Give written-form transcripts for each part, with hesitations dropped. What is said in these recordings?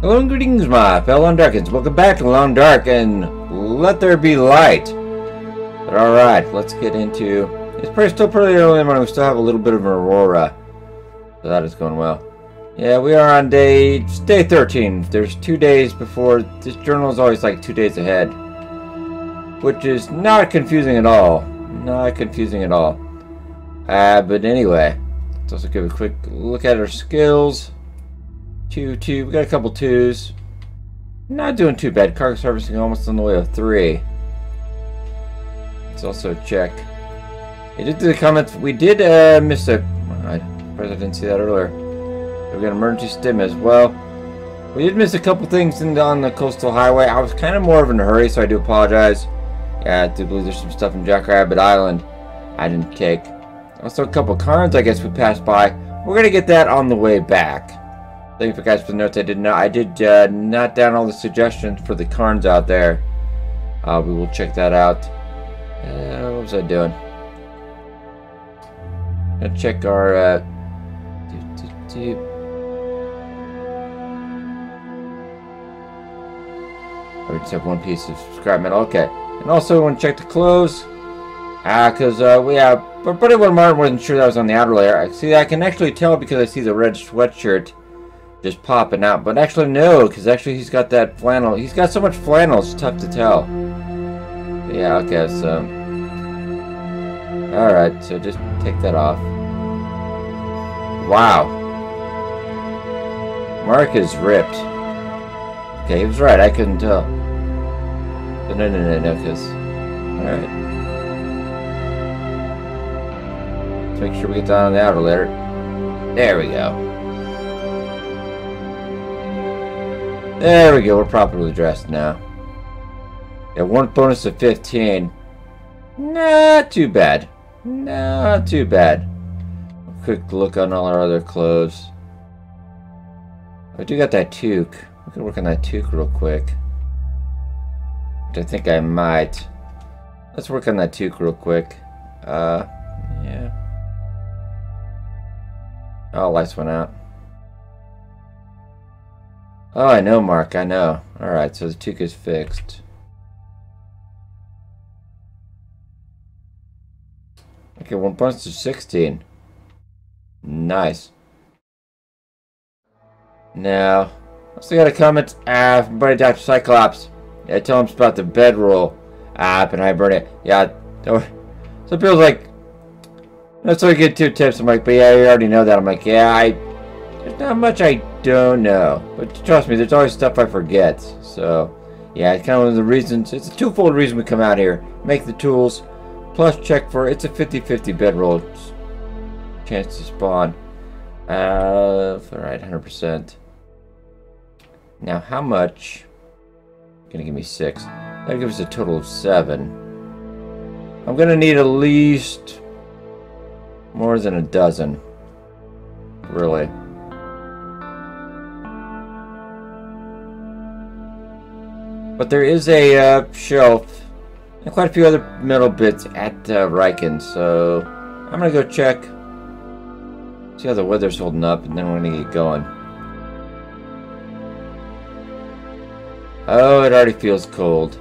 Hello and greetings, my fellow Darkins. Welcome back to Long Dark and Let There Be Light. But alright, let's get into... It's still pretty early in the morning. We still have a little bit of an aurora. So that is going well. Yeah, we are on day 13. There's 2 days before... This journal is always like 2 days ahead. Which is not confusing at all. Not confusing at all. But anyway, let's also give a quick look at our skills. 2, 2. We got a couple 2s. Not doing too bad. Cargo servicing almost on the way of 3. Let's also check. I did do the comments. We did miss a... I didn't see that earlier. We got an emergency stim as well. We did miss a couple things on the coastal highway. I was kind of more of in a hurry, so I do apologize. Yeah, I do believe there's some stuff in Jackrabbit Island I didn't take. Also a couple cards I guess we passed by. We're going to get that on the way back. Thank you guys for the notes. I did note down all the suggestions for the cards out there. We will check that out. What was I doing? Gonna check our we just have 1 piece of scrap metal. Okay, and also we want to check the clothes. Because but Buddy Martin wasn't sure that was on the outer layer. See, I can actually tell because I see the red sweatshirt just popping out, but actually no, because actually he's got that flannel. He's got so much flannel, it's tough to tell. But yeah, okay, so alright, so just take that off. Wow, Mark is ripped. Okay, he was right, I couldn't tell. But no, because alright, let's make sure we get down on the outer layer. There we go. There we go, we're properly dressed now. Yeah, 1 bonus of 15. Not too bad. Not too bad. A quick look on all our other clothes. I do got that toque. We can work on that toque real quick. Which I think I might. Let's work on that toque real quick. Yeah. Oh, lights went out. Oh, I know, Mark, I know. Alright, so the toque is fixed. Okay, 1 bonus to 16. Nice. Now, also got a comment from Buddy Dr. Cyclops. Yeah, tell him about the bedroll app in Hibernia. Yeah, some people's like, not so good 2 tips. I'm like, but yeah, you already know that. I'm like, yeah, there's not much I don't know, but trust me, there's always stuff I forget. So yeah, it's kind of one of the reasons. It's a twofold reason we come out here: make the tools, plus check for it's a 50-50 bedroll chance to spawn. Alright, 100%. Now how much? Gonna give me 6. That gives us a total of 7. I'm gonna need at least more than a dozen, really. But there is a shelf and quite a few other metal bits at Riken, so I'm gonna go check, see how the weather's holding up, and then we're gonna get going. Oh, it already feels cold.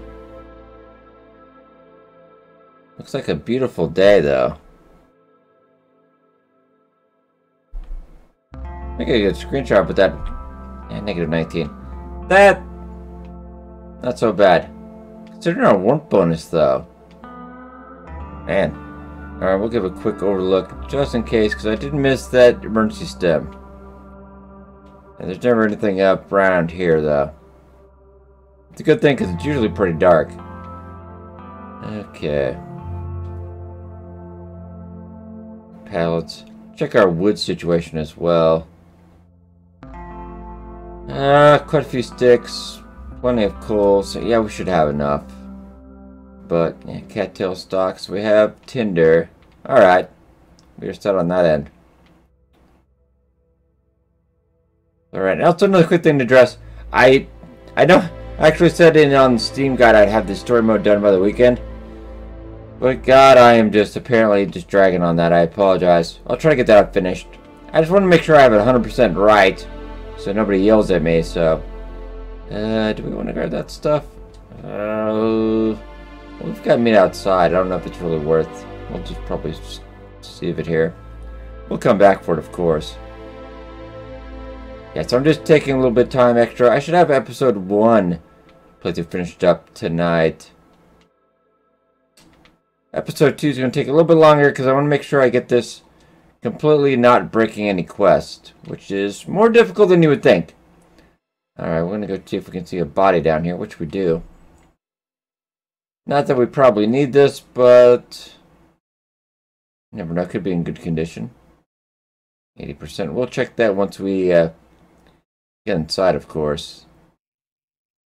Looks like a beautiful day, though. I get a good screenshot with that. Yeah, negative 19. That. Not so bad. Considering our warmth bonus, though. Man. Alright, we'll give a quick overlook, just in case, because I did miss that emergency stim. And there's never anything up around here, though. It's a good thing, because it's usually pretty dark. Okay. Pallets. Check our wood situation as well. Quite a few sticks. Plenty of coal, so yeah, we should have enough. But, yeah, cattail stalks. We have tinder. Alright. We're set on that end. Alright, and also another quick thing to address. I know, I actually said on Steam Guide I'd have the story mode done by the weekend. But God, I am just apparently just dragging on that. I apologize. I'll try to get that finished. I just want to make sure I have it 100% right, so nobody yells at me, so Do we want to grab that stuff? Well, we've got meat outside. I don't know if it's really worth. We'll just probably save it here. We'll come back for it, of course. Yeah, so I'm just taking a little bit of time extra. I should have episode 1 playthrough finished up tonight. Episode 2 is going to take a little bit longer because I want to make sure I get this completely not breaking any quest, which is more difficult than you would think. Alright, we're going to go see if we can see a body down here, which we do. Not that we probably need this, but you never know, it could be in good condition. 80%. We'll check that once we get inside, of course.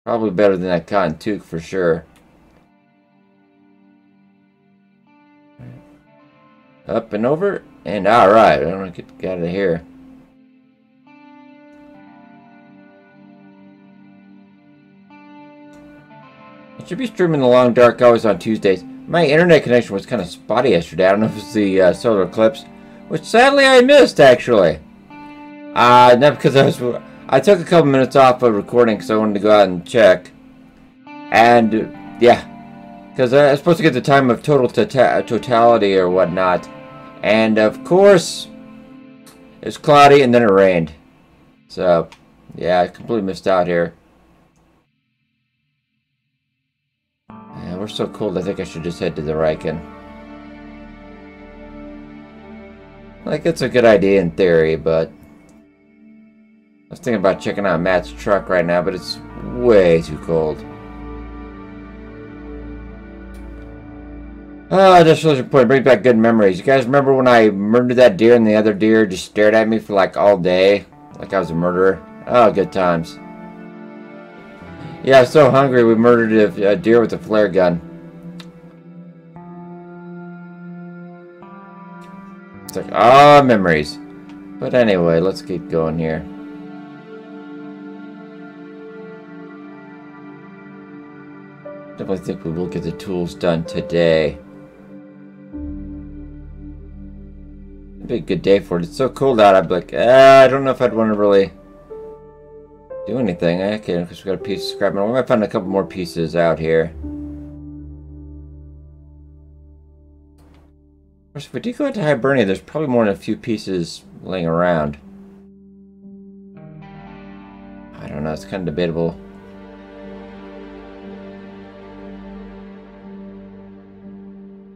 Probably better than that cotton toque for sure. Up and over, and alright, I don't want to get out of here. I should be streaming The Long Dark Hours on Tuesdays. My internet connection was kind of spotty yesterday. I don't know if it's the solar eclipse, which sadly I missed, actually. Not because I took a couple minutes off of recording because I wanted to go out and check. And, yeah, because I was supposed to get the time of totality or whatnot. And, of course, it was cloudy and then it rained. So, yeah, I completely missed out here. Yeah, we're so cold, I think I should just head to the Riken. Like, it's a good idea in theory, but I was thinking about checking out Matt's truck right now, but it's way too cold. Oh, just a point. Brings back good memories. You guys remember when I murdered that deer and the other deer just stared at me for like all day? Like I was a murderer? Oh, good times. Yeah, I was so hungry we murdered a deer with a flare gun. It's like, ah, memories. But anyway, let's keep going here. Definitely think we will get the tools done today. It'd be a good day for it. It's so cold out, I'd be like, I don't know if I'd want to really do anything. Okay, because we got a piece of scrap metal. We might find a couple more pieces out here. Of course, if we do go out to Hibernia, there's probably more than a few pieces laying around. I don't know, it's kind of debatable.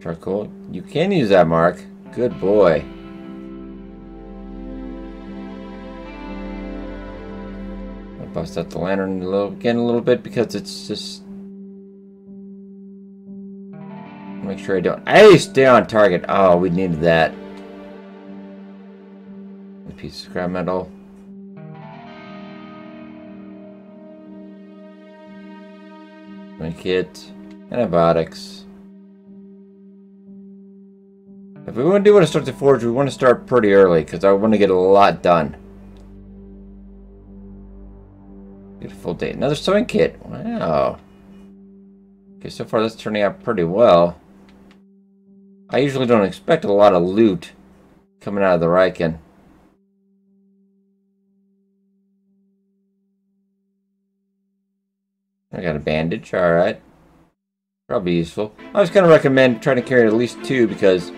Charcoal. You can use that, Mark. Good boy. I'll bust out the lantern again a little bit because it's just... Make sure I don't... Hey, stay on target. Oh, we needed that. A piece of scrap metal. Kit. Antibiotics. If we want to start the forge, we want to start pretty early because I want to get a lot done. Beautiful day. Another sewing kit. Wow. Okay, so far that's turning out pretty well. I usually don't expect a lot of loot coming out of the Riken. I got a bandage. Alright. Probably useful. I was going to recommend trying to carry at least 2 because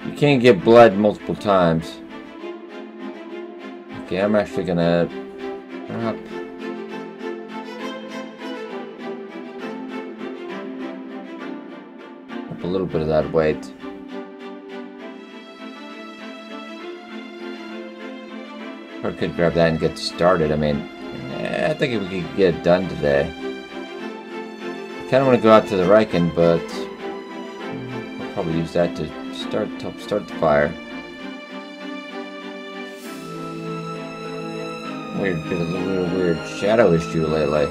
you can get blood multiple times. Okay, I'm actually gonna drop. Up a little bit of that weight. Or could grab that and get started. I mean, I think we could get it done today. I kind of want to go out to the Riken, but I'll probably use that to help start the fire. Been a little weird shadow issue lately.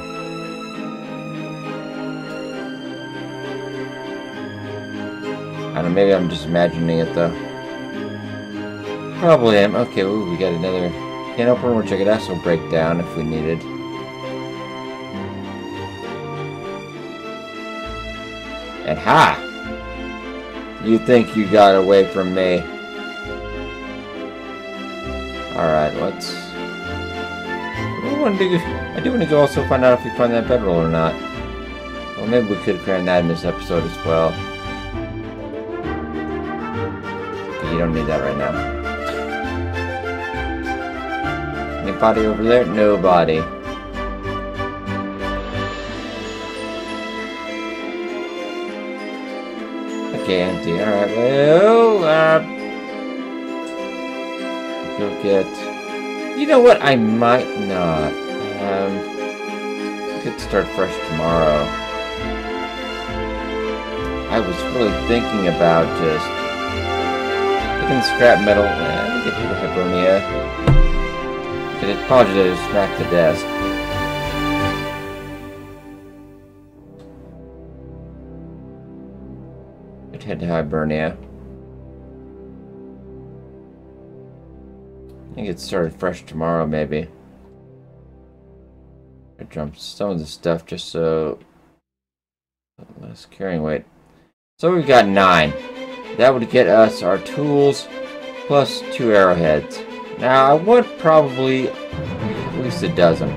I don't know, maybe I'm just imagining it though. Probably am. Okay, ooh, we got another can opener, which I could also break down if we needed. And ha! You think you got away from me. Alright, let's I do want to go also find out if we find that bedroll or not. Well, maybe we could cram that in this episode as well. You don't need that right now. Anybody over there? Nobody. Okay, empty. Alright, well, go get... You know what? I might not. We could start fresh tomorrow. I was really thinking about just picking scrap metal and get to the Hibernia. And it probably just smack the desk. I'd head to Hibernia. I think it started fresh tomorrow, maybe. I dumped some of the stuff just so less carrying weight. So we've got 9. That would get us our tools plus 2 arrowheads. Now I want probably at least a dozen.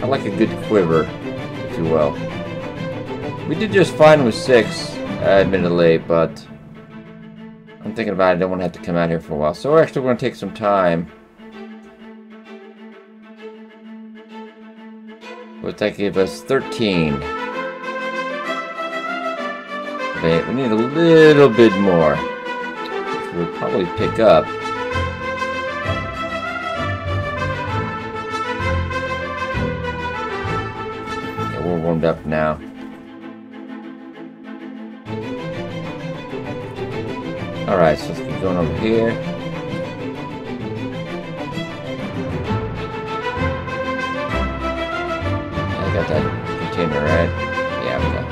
I like a good quiver, if you will. We did just fine with 6, admittedly, but I'm thinking about it. I don't want to have to come out here for a while. So we're actually going to take some time. Would that give us 13? Okay, we need a little bit more, which we'll probably pick up. Okay, we're warmed up now. Alright, so let's keep going over here. I got that container, right? Yeah, we got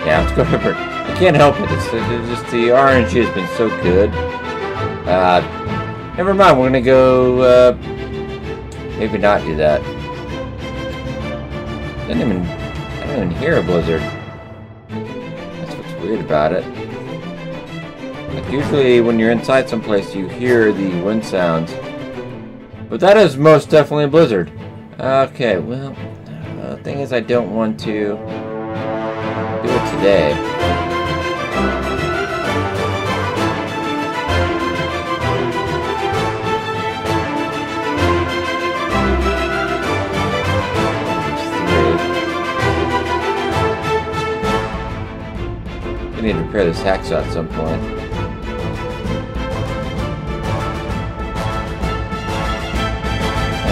yeah, let's go over. I can't help it. It's just the RNG has been so good. Never mind. We're gonna go. Maybe not do that. I don't even hear a blizzard. That's what's weird about it. Like usually, when you're inside someplace, you hear the wind sounds. But that is most definitely a blizzard. Okay. Well, the thing is, I don't want to do it today. I need to repair this hacksaw at some point.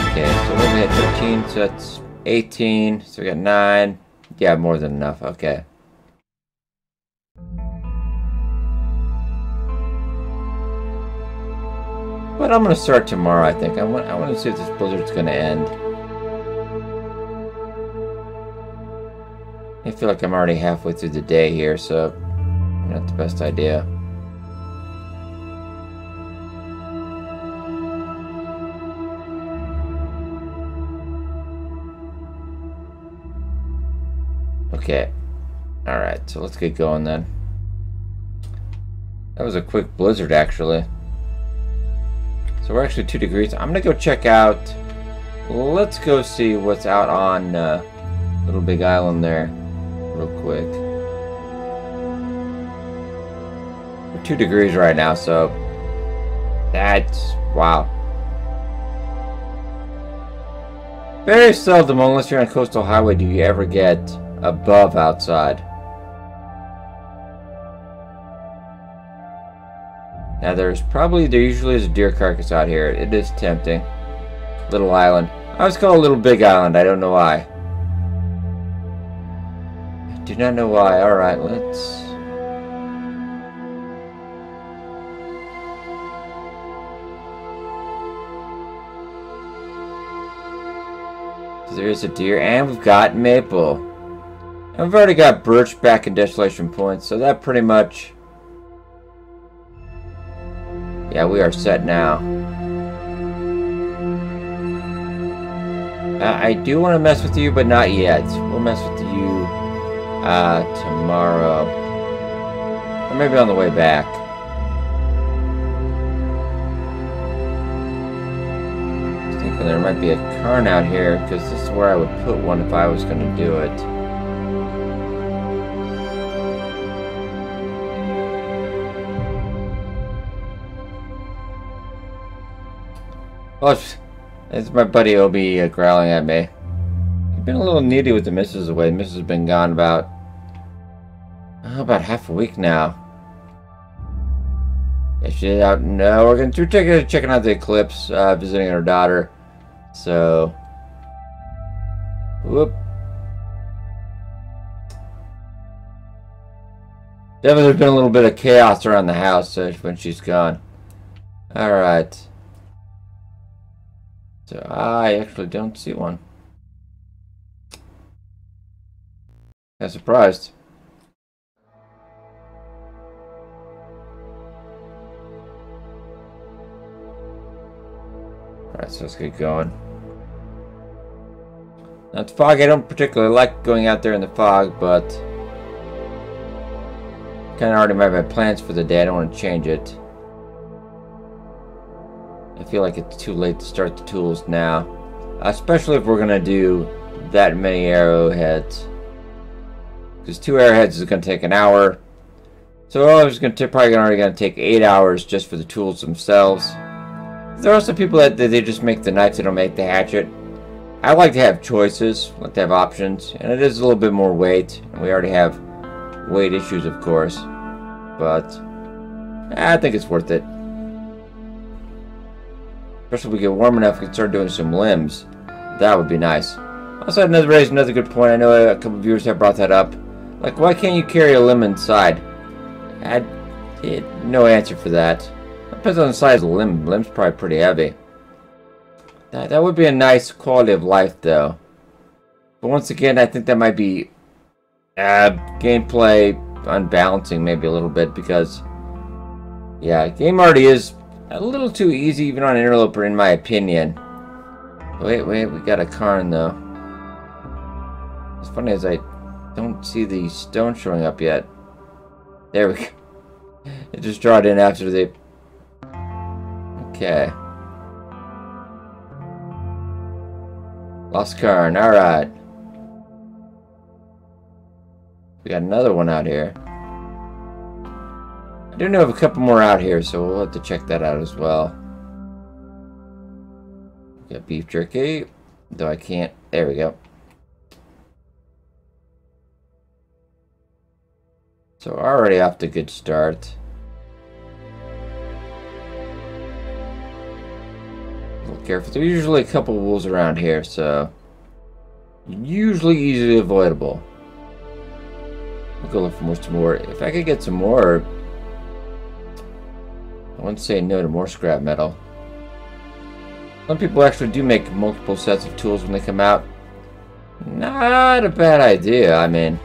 Okay, so we had 13, so that's 18, so we got 9. Yeah, more than enough, okay. But I'm gonna start tomorrow, I think. I want to see if this blizzard's gonna end. I feel like I'm already halfway through the day here, so not the best idea. Okay. Alright, so let's get going then. That was a quick blizzard, actually. So we're actually 2 degrees. I'm gonna go check out. Let's go see what's out on Little Big Island there, real quick. We're 2 degrees right now, so that's wow. Very seldom, unless you're on a coastal highway, do you ever get above outside. Now there usually is a deer carcass out here. It is tempting. Little island. I was called Little Big Island. I don't know why. I do not know why. Alright, let's... So there's a deer, and we've got maple. And we've already got birch back in desolation points, so that pretty much... Yeah, we are set now. I do want to mess with you, but not yet. We'll mess with you tomorrow. Or maybe on the way back. checking. There might be a cairn out here, because this is where I would put one if I was going to do it. Oh, it's my buddy Obi growling at me. He's been a little needy with the missus away. The missus has been gone about half a week now. Yeah, she's out. No, we're going to checking out the eclipse, visiting her daughter. So, whoop. Definitely there's been a little bit of chaos around the house when she's gone. Alright. So, I actually don't see one. I'm surprised. Alright, so let's get going. Now, it's fog. I don't particularly like going out there in the fog, but kind of already made my plans for the day. I don't want to change it. I feel like it's too late to start the tools now, especially if we're going to do that many arrowheads. Because 2 arrowheads is going to take an hour. So it's probably already going to take 8 hours just for the tools themselves. There are some people that they just make the knives, they don't make the hatchet. I like to have choices, I like to have options, and it is a little bit more weight. And we already have weight issues, of course, but I think it's worth it. Especially if we get warm enough, we can start doing some limbs. That would be nice. Also, raised another good point. I know a couple of viewers have brought that up. Like, why can't you carry a limb inside? No answer for that. Depends on the size of the limb. Limb's probably pretty heavy. That would be a nice quality of life, though. But once again, I think that might be gameplay unbalancing maybe a little bit, because yeah, game already is a little too easy even on Interloper, in my opinion. Wait, we got a cairn though. What's funny is I don't see the stone showing up yet. There we go. It just draw it in after the... Okay. Lost cairn, alright. We got another one out here. I do know of a couple more out here, so we'll have to check that out as well. We got beef jerky, though I can't. There we go. So already off to a good start. A little careful. There's usually a couple wolves around here, so usually easily avoidable. We'll go look for some more. If I could get some more, I wouldn't say no to more scrap metal. Some people actually do make multiple sets of tools when they come out. Not a bad idea, I mean.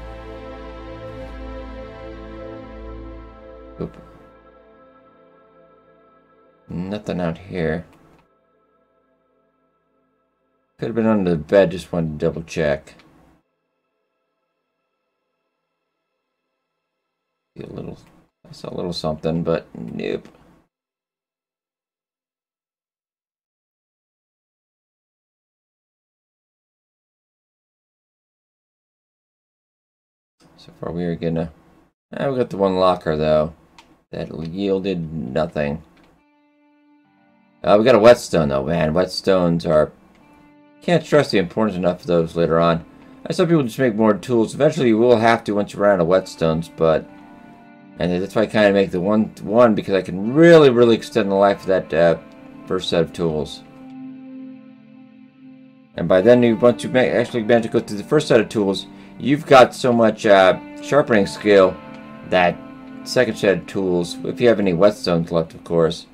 Oop. Nothing out here. Could have been under the bed, just wanted to double check. I saw a little something, but nope. So far we are gonna... we got the one locker though. That yielded nothing. We got a whetstone though, man. Whetstones are... Can't stress the importance enough of those later on. I saw people just make more tools. Eventually you will have to once you run out of whetstones, but... And that's why I kind of make the one because I can really extend the life of that first set of tools. And by then, once you actually manage to go through the first set of tools, you've got so much sharpening skill that second set of tools, if you have any whetstones left, of course,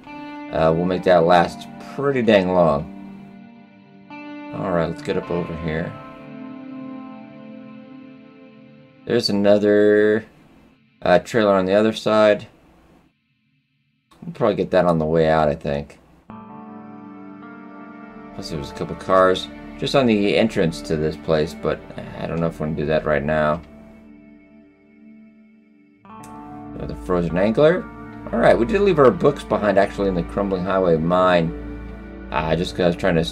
will make that last pretty dang long. Alright, let's get up over here. There's another... trailer on the other side. We'll probably get that on the way out, I think. Plus there's a couple cars just on the entrance to this place, but I don't know if we're going to do that right now. The frozen angler. Alright, we did leave our books behind actually in the crumbling highway mine. Just because I was trying to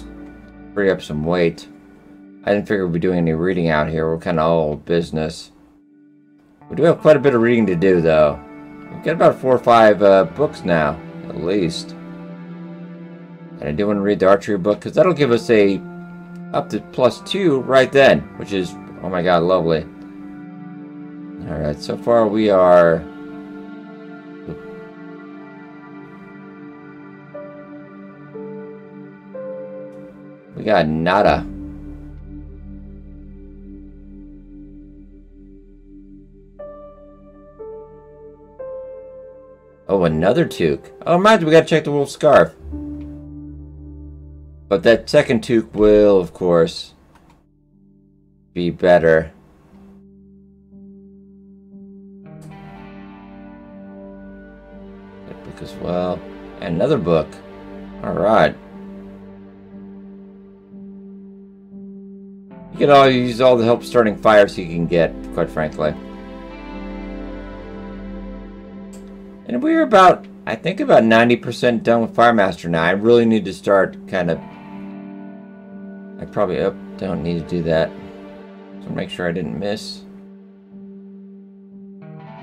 free up some weight. I didn't figure we'd be doing any reading out here. We're kind of all business. We do have quite a bit of reading to do, though. We've got about 4 or 5 books now, at least. And I do want to read the archery book, because that'll give us a up to +2 right then, which is, oh my god, lovely. Alright, so far we are... We got nada. Oh, another toque. Oh, mind you, we gotta check the wolf scarf. But that second toque will, of course, be better. That book as well. And another book. Alright. You can all use all the help starting fires you can get, quite frankly. And we're about, I think about 90% done with Firemaster now. I really need to start kind of... I probably don't need to do that. So make sure I didn't miss.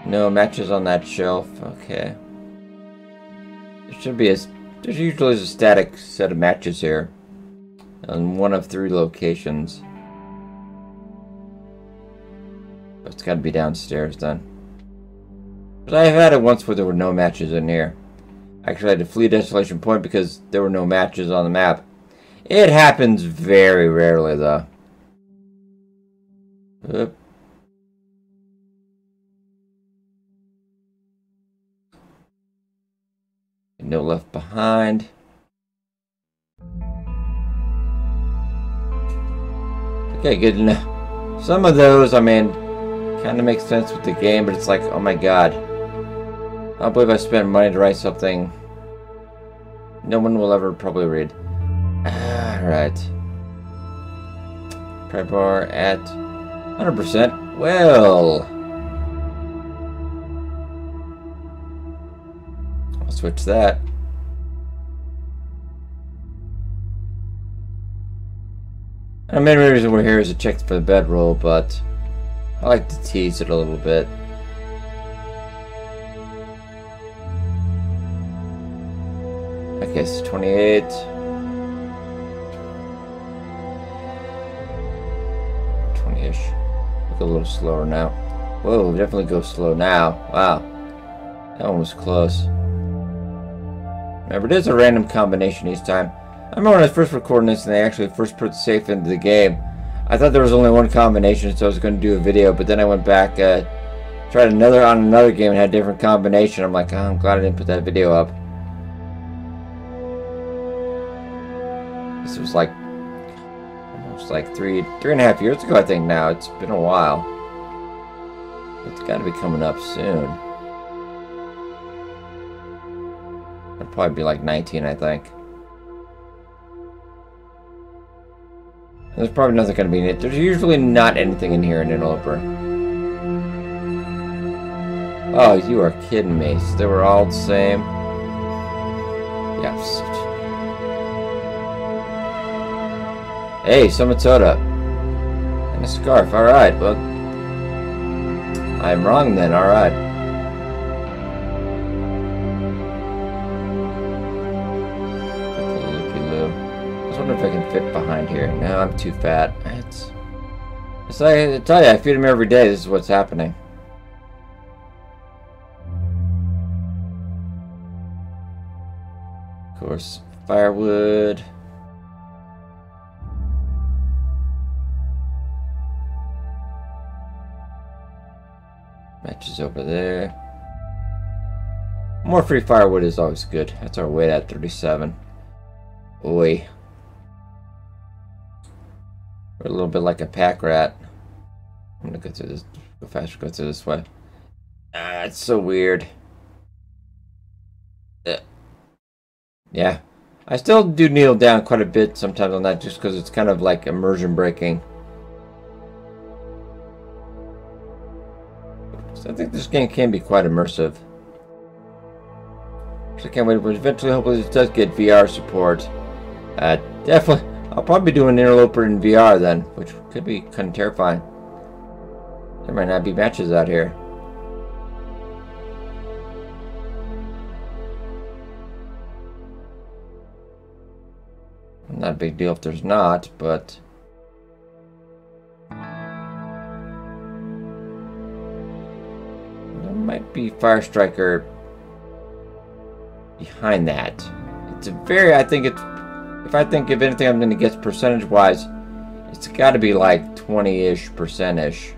No matches on that shelf. Okay. There should be there's usually a static set of matches here. On one of 3 locations. But it's gotta be downstairs then. But I've had it once where there were no matches in here. Actually, I had to flee Desolation Point because there were no matches on the map. It happens very rarely, though. Oop. No left behind. Okay, good enough. Some of those, I mean, kind of makes sense with the game, but it's like, oh my god. I don't believe I spent money to write something no one will ever probably read. Alright. Prep bar at 100%. Well, I'll switch that. The main reason we're here is to check for the bedroll, but I like to tease it a little bit. Okay, so 28. 20-ish. Look a little slower now. Whoa, we definitely go slow now. Wow. That one was close. Remember, it is a random combination each time. I remember when I was first recording this and they actually first put safe into the game. I thought there was only one combination, so I was going to do a video, but then I went back, tried on another game and had a different combination. I'm like, oh, I'm glad I didn't put that video up. This was like almost like three and a half years ago, I think now. It's been a while. It's got to be coming up soon. It'll probably be like 19, I think. There's probably nothing going to be in it. There's usually not anything in here in Interloper. Oh, you are kidding me. So they were all the same. Yes. Hey, some soda. And a scarf. Alright, well. I'm wrong then, alright. I wonder if I can fit behind here. No, I'm too fat. It's like I tell you, I feed him every day. This is what's happening. Of course, firewood. Matches over there. More free firewood is always good. That's our weight at 37. Oi. We're a little bit like a pack rat. I'm gonna go through this. Go faster. Go through this way. Ah, it's so weird. Yeah, I still do kneel down quite a bit sometimes on that, just because it's kind of like immersion breaking. So I think this game can be quite immersive. So I can't wait. But eventually, hopefully, this does get VR support. Definitely. I'll probably do an Interloper in VR then, which could be kind of terrifying. There might not be matches out here. Not a big deal if there's not, but... there might be Fire Striker behind that. It's a very, I think it's, if I think of anything I'm going to guess percentage-wise, it's got to be like 20-ish%-ish.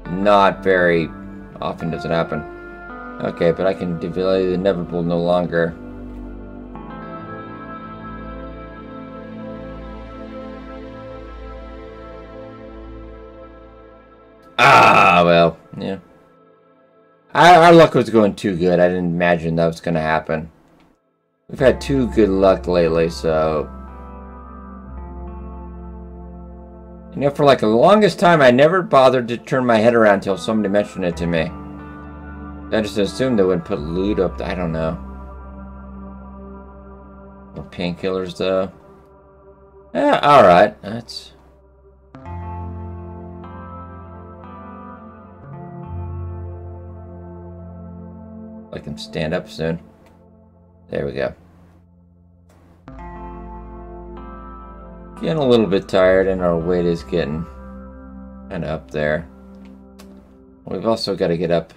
Not very often does it happen. Okay, but I can delay the inevitable no longer. Ah, well, yeah. Our luck was going too good. I didn't imagine that was going to happen. We've had too good luck lately, so... you know, for like the longest time, I never bothered to turn my head around until somebody mentioned it to me. I just assumed they wouldn't put loot up. I don't know. No painkillers, though. Yeah, alright. That's... I can stand up soon. There we go. Getting a little bit tired, and our weight is getting kind of up there. We've also got to get up.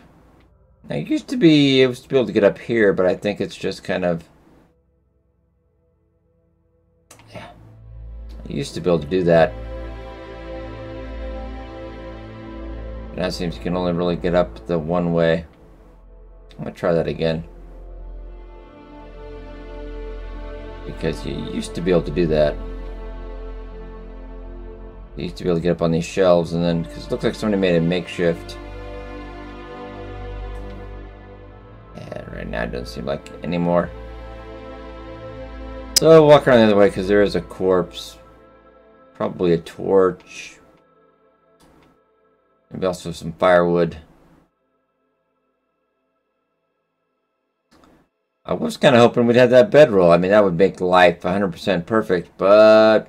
I used to be able to get up here, but I think it's just kind of... yeah. I used to be able to do that. Now it seems you can only really get up the one way. I'm going to try that again. Because you used to be able to do that. You used to be able to get up on these shelves, and then, because it looks like somebody made a makeshift. Yeah, right now it doesn't seem like it anymore. So I'll walk around the other way, because there is a corpse. Probably a torch. Maybe also some firewood. I was kind of hoping we'd have that bedroll. I mean, that would make life 100% perfect, but...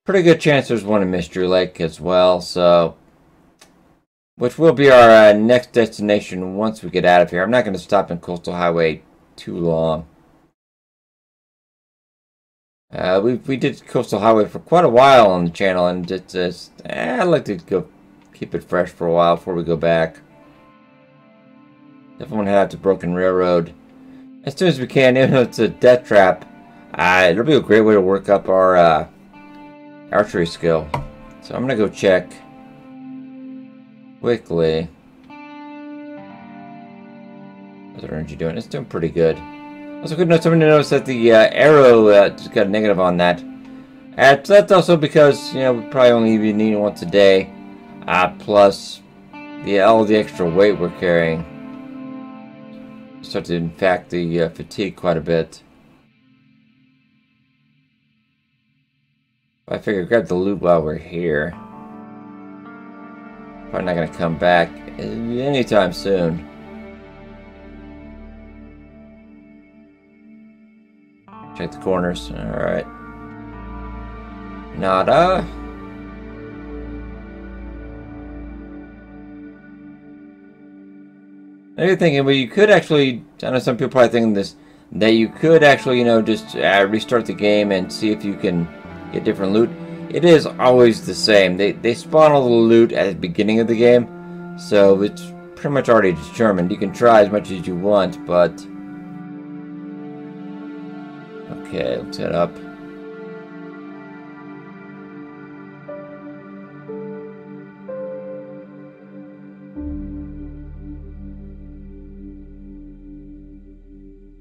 pretty good chance there's one in Mystery Lake as well, so... which will be our next destination once we get out of here. I'm not going to stop in Coastal Highway too long. We did Coastal Highway for quite a while on the channel, and it's just... I'd like to go keep it fresh for a while before we go back. Definitely want to head out to Broken Railroad as soon as we can, even though it's a death trap. It'll be a great way to work up our archery skill. So I'm going to go check quickly. How's our energy doing? It's doing pretty good. Also, good note, somebody noticed that the arrow just got a negative on that. So that's also because, you know, we probably only be needing once a day. Plus all the extra weight we're carrying. Start to impact the fatigue quite a bit. I figure grab the loot while we're here. Probably not going to come back anytime soon. Check the corners. Alright. Nada. Maybe thinking, well, you could actually, I know some people probably thinking this, that you could actually, you know, just restart the game and see if you can get different loot. It is always the same. They spawn all the loot at the beginning of the game, so it's pretty much already determined. You can try as much as you want, but... okay, let's head up.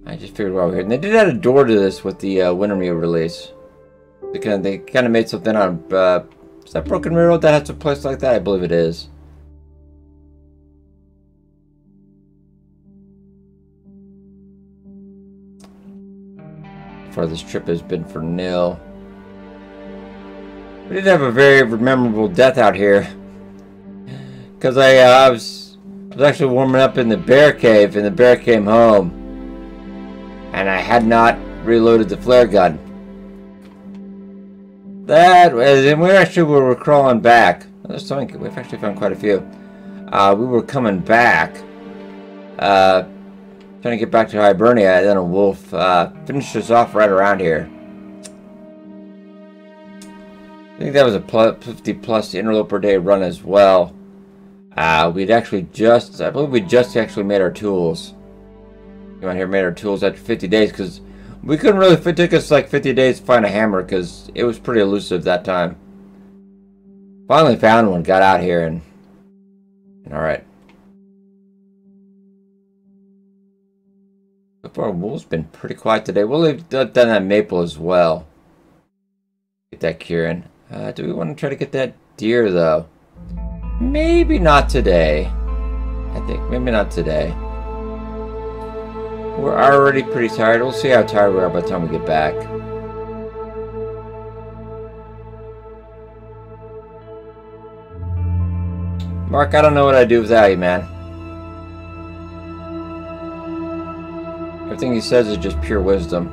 I just figured while we're here. And they did add a door to this with the Wintermere release. They kind of made something out of... is that Broken Railroad that has a place like that? I believe it is. Far this trip has been for nil. We did have a very memorable death out here. Because I was actually warming up in the bear cave, and the bear came home. And I had not reloaded the flare gun. That was, and we were crawling back. There's something, we've actually found quite a few. We were coming back, trying to get back to Hibernia, and then a wolf finished us off right around here. I think that was a 50+ Interloper day run as well. We'd actually I believe we just actually made our tools. You want here, made our tools after 50 days, because we couldn't really, it took us like 50 days to find a hammer, because it was pretty elusive that time. Finally found one, got out here, and alright. So far, wool's been pretty quiet today. We'll have done that maple as well. Get that curing. Do we want to try to get that deer, though? Maybe not today. I think, maybe not today. We're already pretty tired. We'll see how tired we are by the time we get back. Mark, I don't know what I'd do without you, man. Everything he says is just pure wisdom.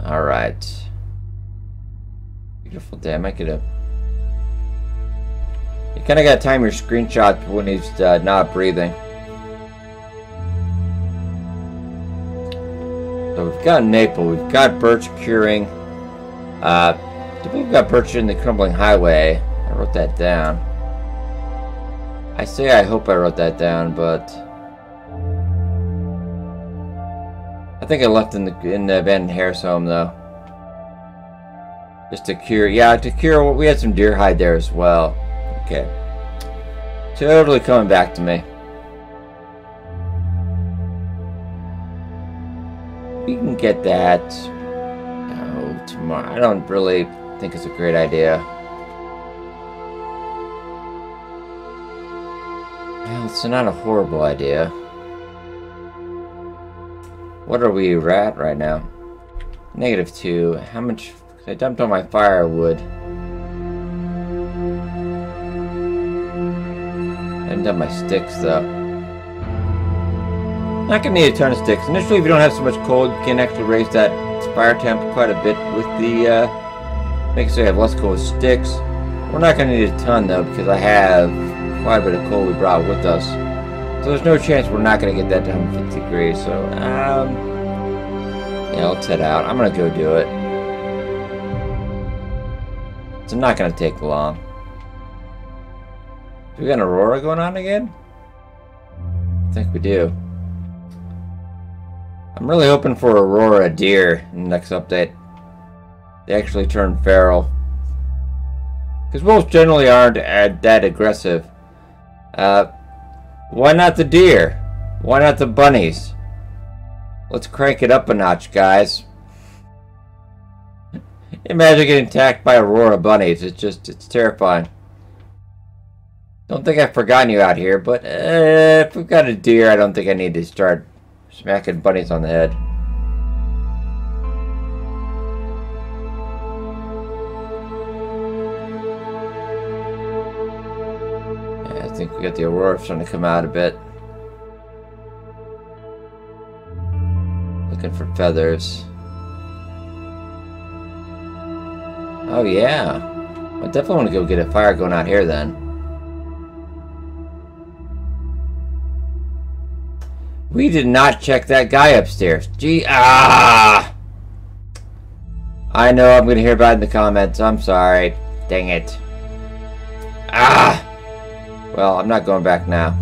Alright. Beautiful day. I might get a... You kind of got to time your screenshot when he's not breathing. So we've got maple, we've got birch curing. We've got birch in the crumbling highway. I wrote that down. I say I hope I wrote that down, but I think I left in the abandoned Harris home though. Just to cure, yeah, to cure. We had some deer hide there as well. Okay, totally coming back to me. We can get that. Oh, tomorrow. I don't really think it's a great idea. Well, it's not a horrible idea. What are we at right now? -2. How much? I dumped all my firewood. I haven't done my sticks though. Not gonna need a ton of sticks. Initially, if you don't have so much coal, you can actually raise that fire temp quite a bit with the, make it so you have less coal with sticks. We're not gonna need a ton though, because I have quite a bit of coal we brought with us. So there's no chance we're not gonna get that to 150 degrees, so, yeah, let's head out. I'm gonna go do it. It's not gonna take long. Do we got an aurora going on again? I think we do. I'm really hoping for aurora deer in the next update. They actually turn feral. Because wolves generally aren't that aggressive. Why not the deer? Why not the bunnies? Let's crank it up a notch, guys. Imagine getting attacked by aurora bunnies. It's terrifying. Don't think I've forgotten you out here, but if we've got a deer, I don't think I need to start smacking bunnies on the head. Yeah, I think we got the aurora starting to come out a bit. Looking for feathers. Oh yeah. I definitely want to go get a fire going out here then. We did not check that guy upstairs. Gee, I know I'm going to hear about it in the comments. I'm sorry. Dang it. Well, I'm not going back now.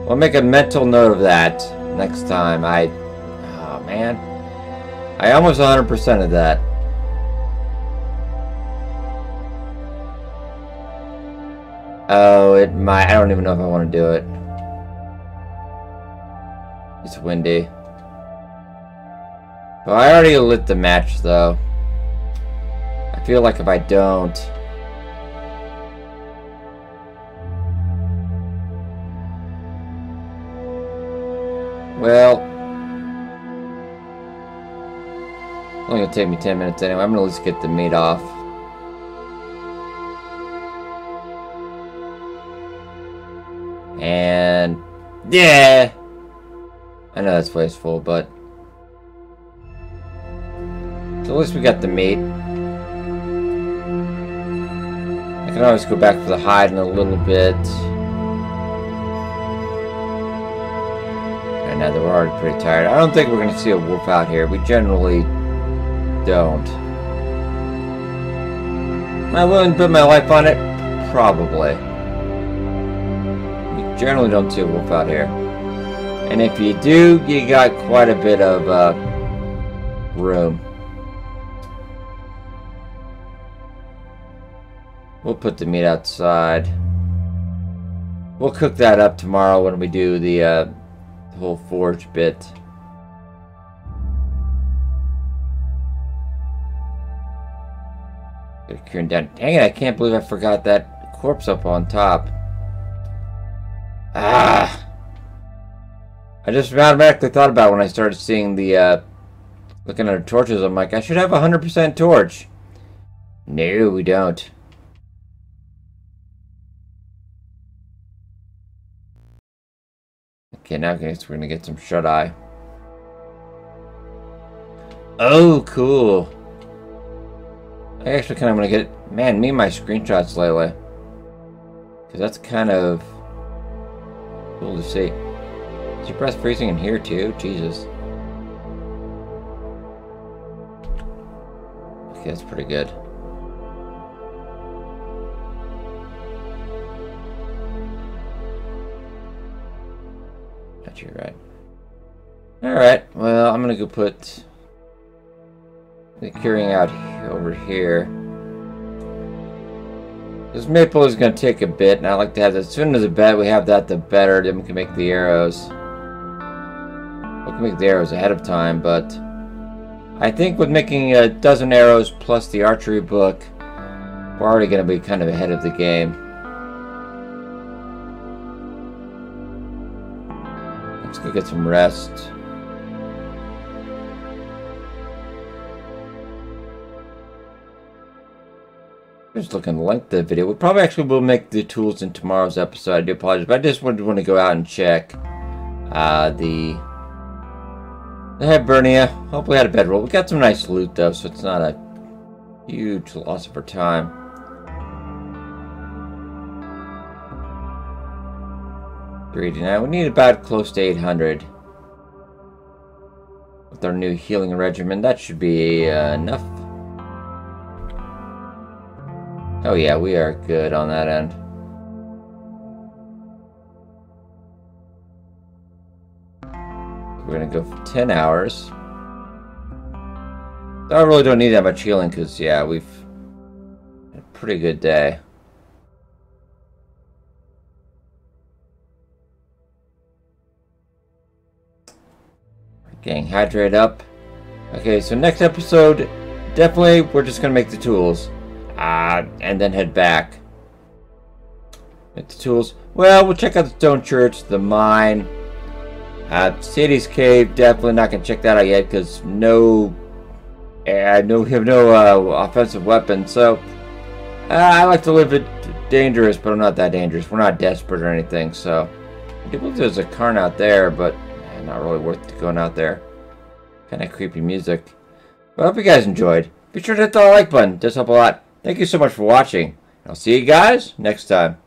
We'll make a mental note of that next time. Oh, man. I almost 100%ed that. Oh, it might. I don't even know if I want to do it. It's windy. Well, I already lit the match, though. I feel like if I don't... Well... It's only gonna take me 10 minutes anyway. I'm gonna at least get the meat off. And... Yeah! I know that's wasteful, but... So at least we got the meat. I can always go back for the hide in a little bit. Right now, we're already pretty tired. I don't think we're going to see a wolf out here. We generally don't. Am I willing to put my life on it? Probably. We generally don't see a wolf out here. And if you do, you got quite a bit of room. We'll put the meat outside. We'll cook that up tomorrow when we do the whole forge bit. Dang it, I can't believe I forgot that corpse up on top. Ah! I just automatically thought about it when I started seeing the, looking at the torches. I'm like, I should have 100% torch. No, we don't. Okay, now I guess we're gonna get some shut-eye. Oh, cool. I actually kind of want to get... Man, me and my screenshots lately. Because that's kind of... cool to see. Is your breath freezing in here too? Jesus. Okay, that's pretty good. Got you right. Alright, well, I'm gonna go put the curing out over here. This maple is going to take a bit, and I like to have that. As soon as we have that, the better. Then we can make the arrows. We can make the arrows ahead of time, but I think with making a dozen arrows plus the archery book, we're already going to be kind of ahead of the game. Let's go get some rest. Just looking to length the video. We probably actually will make the tools in tomorrow's episode. I do apologize, but I just wanted to go out and check the Hibernia. Hopefully, had a bedroll. We got some nice loot though, so it's not a huge loss of our time. Now we need about close to 800 with our new healing regimen. That should be enough. Oh yeah, we are good on that end. We're gonna go for 10 hours. I really don't need that much healing because, yeah, we've had a pretty good day. We're getting hydrated up. Okay, so next episode, definitely we're just gonna make the tools. And then head back. Make the tools. Well, we'll check out the stone church, the mine. Sadie's cave, definitely not gonna check that out yet because we have no offensive weapons. So I like to live it dangerous, but I'm not that dangerous. We're not desperate or anything. So I do believe there's a cairn out there, but not really worth going out there. Kind of creepy music. But I hope you guys enjoyed. Be sure to hit the like button. It does help a lot. Thank you so much for watching. I'll see you guys next time.